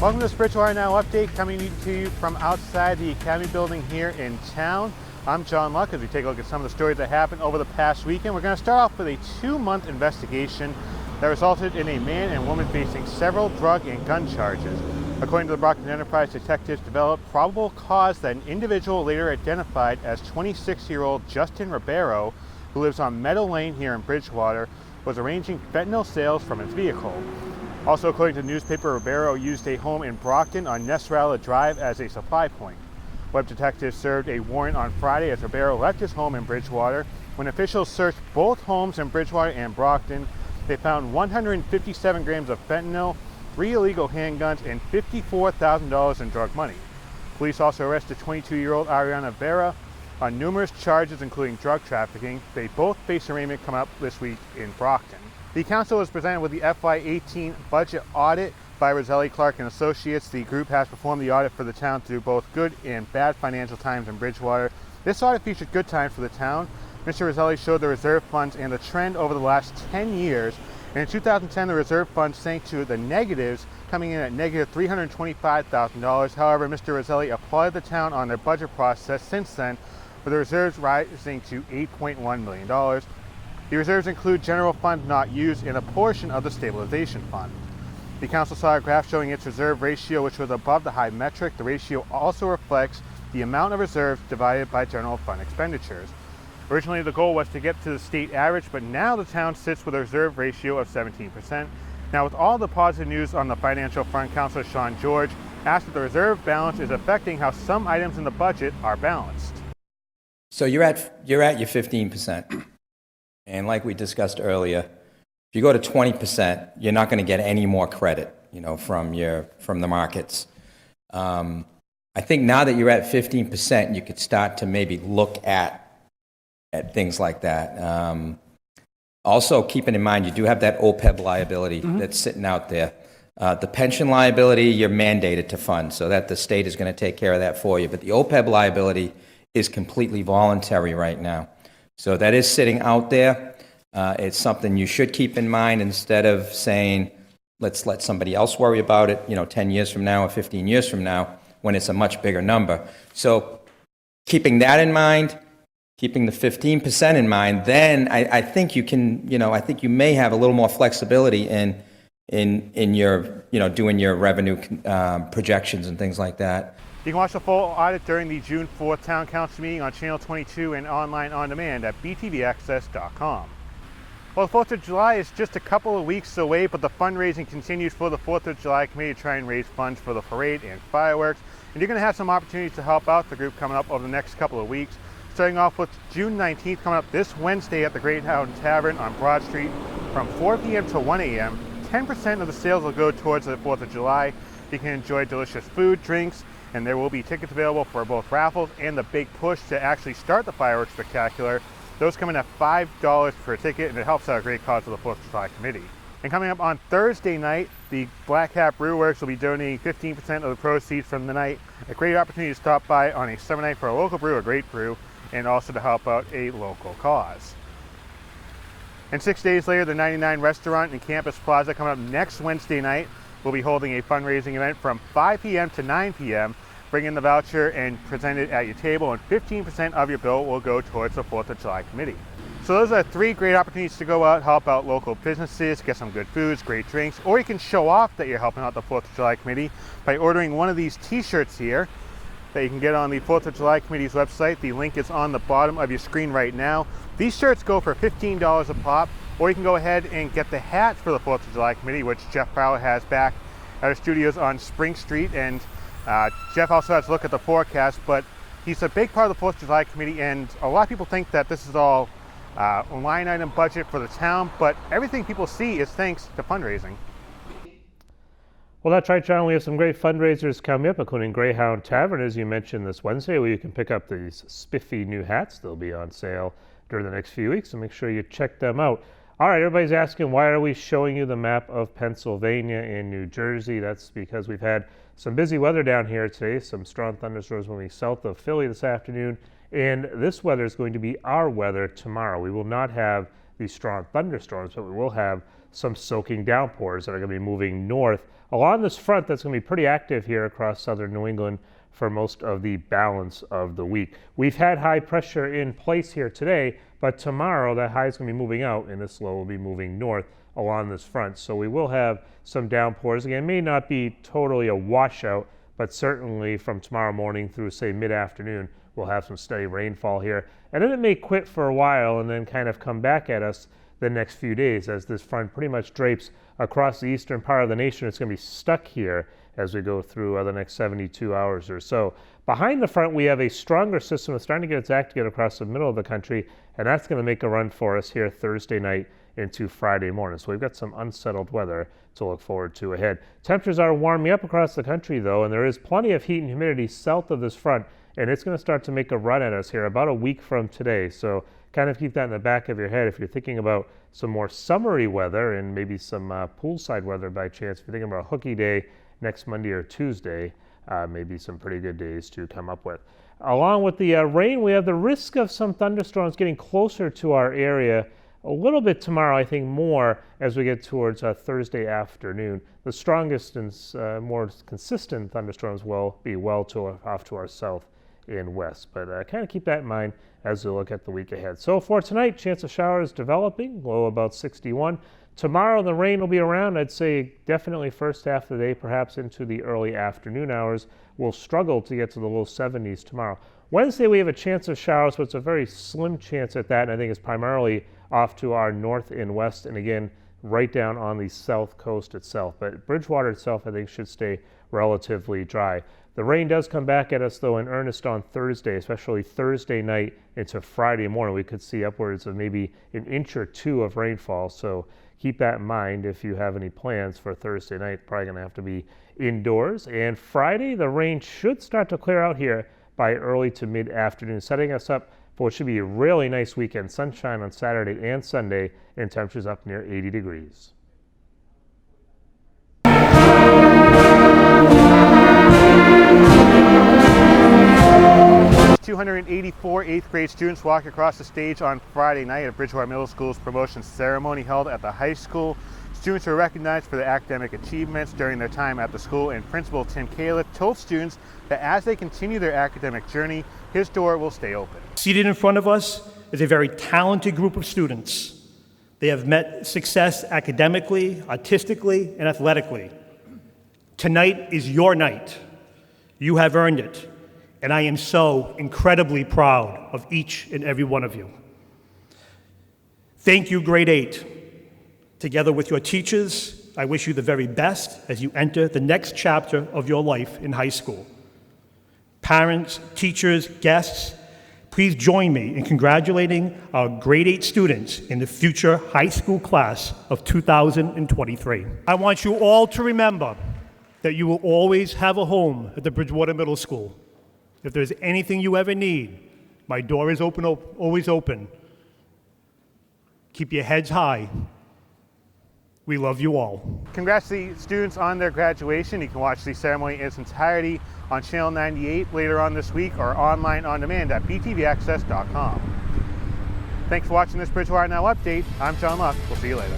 Welcome to this Bridgewater Now update, coming to you from outside the Academy building here in town. I'm John Luck as we take a look at some of the stories that happened over the past weekend. We're going to start off with a 2-month investigation that resulted in a man and woman facing several drug and gun charges. According to the Brockton Enterprise, detectives developed probable cause that an individual later identified as 26-year-old Justin Ribeiro, who lives on Meadow Lane here in Bridgewater, was arranging fentanyl sales from his vehicle. Also, according to the newspaper, Ribeiro used a home in Brockton on Nesrala Drive as a supply point. Web detectives served a warrant on Friday as Ribeiro left his home in Bridgewater. When officials searched both homes in Bridgewater and Brockton, they found 157 grams of fentanyl, 3 illegal handguns, and $54,000 in drug money. Police also arrested 22-year-old Ariana Vera on numerous charges, including drug trafficking. They both face arraignment coming up this week in Brockton. The council was presented with the FY18 budget audit by Roselli, Clark & Associates. The group has performed the audit for the town through both good and bad financial times in Bridgewater. This audit featured good times for the town. Mr. Roselli showed the reserve funds and the trend over the last 10 years. And in 2010, the reserve funds sank to the negatives, coming in at negative $325,000. However, Mr. Roselli applauded the town on their budget process since then, with the reserves rising to $8.1 million. The reserves include general fund not used and a portion of the stabilization fund. The council saw a graph showing its reserve ratio, which was above the high metric. The ratio also reflects the amount of reserves divided by general fund expenditures. Originally, the goal was to get to the state average, but now the town sits with a reserve ratio of 17%. Now, with all the positive news on the financial front, Councilor Sean George asked if the reserve balance is affecting how some items in the budget are balanced. So you're at your 15%. And like we discussed earlier, if you go to 20%, you're not going to get any more credit, from the markets. I think now that you're at 15%, you could start to maybe look at things like that. Also, keeping in mind, you do have that OPEB liability that's sitting out there. The pension liability, you're mandated to fund, so that the state is going to take care of that for you. But the OPEB liability is completely voluntary right now. So that is sitting out there. It's something you should keep in mind instead of saying, let's let somebody else worry about it, 10 years from now or 15 years from now, when it's a much bigger number. So keeping that in mind, keeping the 15% in mind, then I think you can, I think you may have a little more flexibility in your, doing your revenue projections and things like that. You can watch the full audit during the June 4th Town Council meeting on Channel 22 and online on demand at btvaccess.com. Well, the 4th of July is just a couple of weeks away, but the fundraising continues for the 4th of July committee to try and raise funds for the parade and fireworks. And you're going to have some opportunities to help out the group coming up over the next couple of weeks. Starting off with June 19th coming up this Wednesday at the Greyhound Tavern on Broad Street from 4 p.m. to 1 a.m. 10% of the sales will go towards the 4th of July. You can enjoy delicious food, drinks, and there will be tickets available for both raffles and the big push to actually start the fireworks spectacular. Those come in at $5 per ticket, and it helps out a great cause for the 4th of July committee. And coming up on Thursday night, the Black Hat Brew Works will be donating 15% of the proceeds from the night. A great opportunity to stop by on a summer night for a local brew, a great brew, and also to help out a local cause. And 6 days later, the 99 Restaurant in Campus Plaza coming up next Wednesday night. We'll be holding a fundraising event from 5 p.m. to 9 p.m. Bring in the voucher and present it at your table, and 15% of your bill will go towards the 4th of July committee. So those are 3 great opportunities to go out, help out local businesses, get some good foods, great drinks, or you can show off that you're helping out the 4th of July committee by ordering one of these t-shirts here that you can get on the 4th of July committee's website. The link is on the bottom of your screen right now. These shirts go for $15 a pop, or you can go ahead and get the hat for the 4th of July committee, which Jeff Fowler has back at our studios on Spring Street. And Jeff also has to look at the forecast, but he's a big part of the 4th of July committee, and a lot of people think that this is all a line item budget for the town, but everything people see is thanks to fundraising. Well, that's right, John. We have some great fundraisers coming up, including Greyhound Tavern, as you mentioned, this Wednesday, where you can pick up these spiffy new hats. They'll be on sale during the next few weeks, so make sure you check them out. All right, everybody's asking, why are we showing you the map of Pennsylvania and New Jersey? That's because we've had some busy weather down here today, some strong thunderstorms moving south of Philly this afternoon, and this weather is going to be our weather tomorrow. We will not have these strong thunderstorms, but we will have some soaking downpours that are going to be moving north along this front that's going to be pretty active here across southern New England for most of the balance of the week. We've had high pressure in place here today, but tomorrow that high is going to be moving out and this low will be moving north along this front. So we will have some downpours. Again, it may not be totally a washout, but certainly from tomorrow morning through, say, mid-afternoon, we'll have some steady rainfall here. And then it may quit for a while and then kind of come back at us the next few days as this front pretty much drapes across the eastern part of the nation. It's going to be stuck here as we go through the next 72 hours or so. Behind the front, we have a stronger system that's starting to get its act together across the middle of the country, and that's going to make a run for us here Thursday night into Friday morning. So we've got some unsettled weather to look forward to ahead. Temperatures are warming up across the country, though, and there is plenty of heat and humidity south of this front, and it's going to start to make a run at us here about a week from today. So kind of keep that in the back of your head if you're thinking about some more summery weather and maybe some poolside weather by chance. If you're thinking about a hooky day next Monday or Tuesday, maybe some pretty good days to come up with. Along with the rain, we have the risk of some thunderstorms getting closer to our area a little bit tomorrow, I think more as we get towards Thursday afternoon. The strongest and more consistent thunderstorms will be off to our south and west. But kind of keep that in mind as we look at the week ahead. So for tonight, chance of showers developing, low about 61. Tomorrow the rain will be around, I'd say definitely first half of the day, perhaps into the early afternoon hours. We'll struggle to get to the low 70s tomorrow. Wednesday we have a chance of showers, but it's a very slim chance at that, and I think it's primarily off to our north and west, and again, right down on the south coast itself. But Bridgewater itself, I think, should stay relatively dry. The rain does come back at us, though, in earnest on Thursday, especially Thursday night into Friday morning. We could see upwards of maybe an inch or two of rainfall, so keep that in mind if you have any plans for Thursday night. Probably going to have to be indoors. And Friday, the rain should start to clear out here by early to mid-afternoon, setting us up for what should be a really nice weekend. Sunshine on Saturday and Sunday, and temperatures up near 80 degrees. 284 8th grade students walk across the stage on Friday night at Bridgewater Middle School's promotion ceremony held at the high school. Students were recognized for their academic achievements during their time at the school, and Principal Tim Califf told students that as they continue their academic journey, his door will stay open. Seated in front of us is a very talented group of students. They have met success academically, artistically, and athletically. Tonight is your night. You have earned it. And I am so incredibly proud of each and every one of you. Thank you, grade 8. Together with your teachers, I wish you the very best as you enter the next chapter of your life in high school. Parents, teachers, guests, please join me in congratulating our grade 8 students in the future high school class of 2023. I want you all to remember that you will always have a home at the Bridgewater Middle School. If there's anything you ever need, my door is open, always open. Keep your heads high. We love you all. Congrats to the students on their graduation. You can watch the ceremony in its entirety on Channel 98 later on this week or online on demand at btvaccess.com. Thanks for watching this Bridgewater Now update. I'm John Luck. We'll see you later.